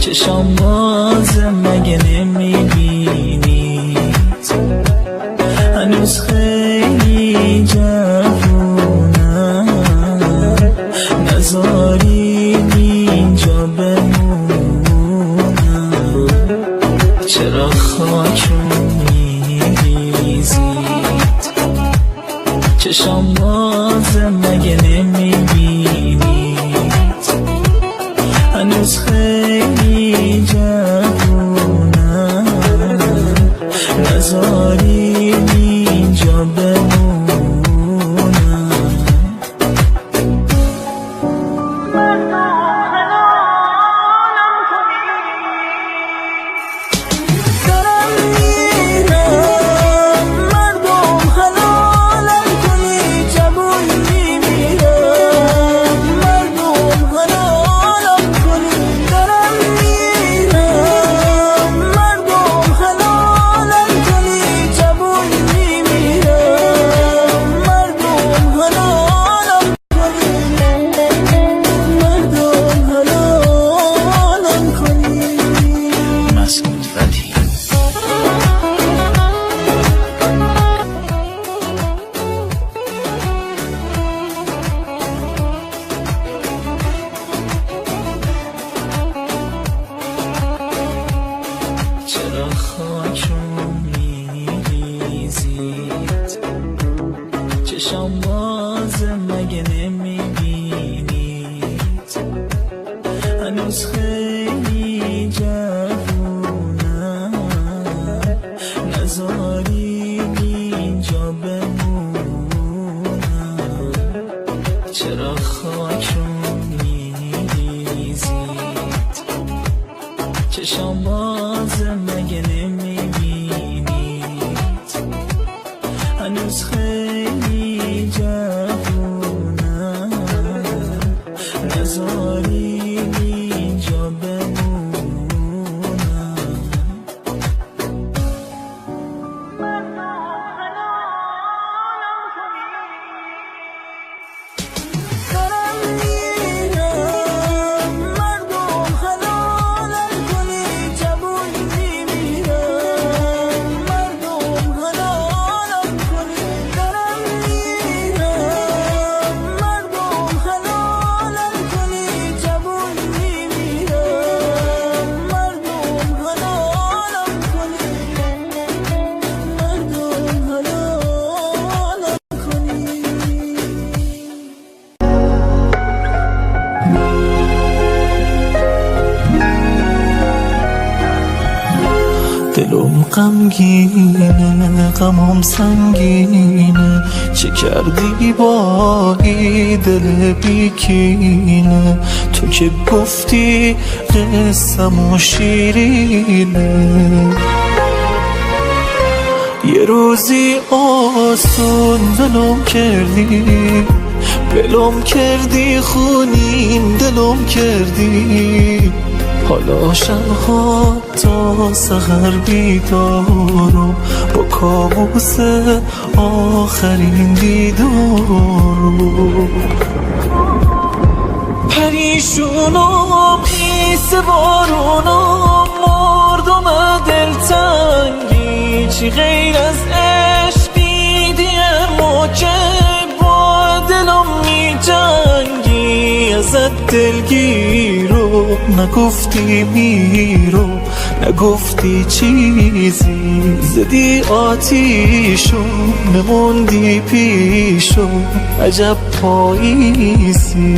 چشام بازه مگه نمیبینید هنوز خیلی جوونم نذارید اینجا بمونم چرا خاکم میریزید چشام بازه مگه نمیبینید هنوز خیلی جوونم نذارید اینجا بمونم دارم میرم مردم حلالم کنی جوون میمیرم مردم حلالم کنی دارم میرم مردم حلالم کنی جوون میمیرم مردم حلالم کنی مردم حلالم کنی مسعود فتحی چرا خاکم میریزید چشام بازه مگه نمیبینید هنوز خیلی جوونم نذارید اینجا بمونم چرا خاکم میریزید چشام بازه مگه نمیبینید هنوز خیلی جوونم نذارید اینجا بمونم دارم میرم مردم حلالم کنی جوون میمیرم مردم حلالم کنی دارم میرم مردم حلالم کنی جوون میمیرم مردم حلالم کنی مردم حلالم کنی دلم غمگینه غمم سنگینه چه کردی با این دل بیکینه تو که گفتی قصه‌مو شیرینه یه روزی آسون ولم کردی ولم کردی خونین دلم کردی حالا شبها تا سحر بیدارم با کابوس آخرین دیدارم پریشونم خیس بارونم مردم دلتنگی چی غیر از عشقی دیگه که با دلم می جنگی ازت دلگیرو نگفتی میرو نگفتی چیزی زدی آتیشو نموندی پیشو عجب پاییزی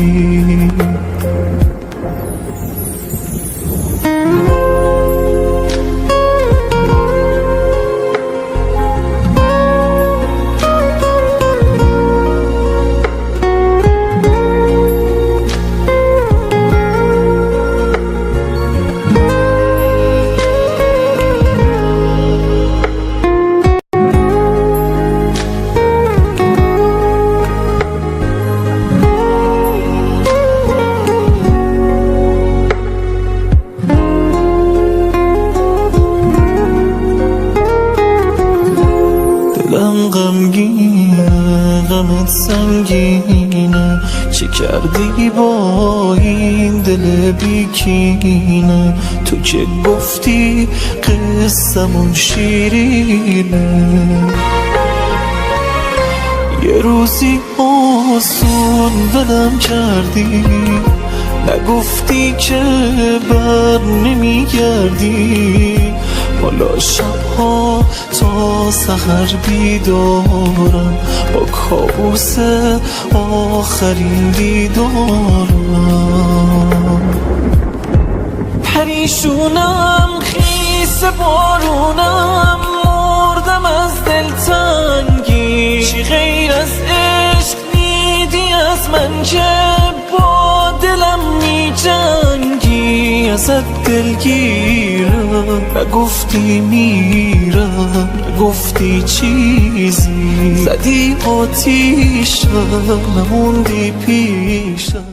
کردی با این دل بیکینه. تو که گفتی قصه‌مون شیرینه، یه روزی آسون ولم کردی، نگفتی که بر نمیگردی. حالا شبها تا سحر بیدارم، با کابوس آخرین دیدارم. پریشونم خیس بارونم، مردم از دلتنگی. چی غیر از عشق دیدی از من که با دلم می جنگی؟ ازت دلگیرم، نگفتی میرم، نگفتی چیزی. زدی آتیشم، نموندی پیشم.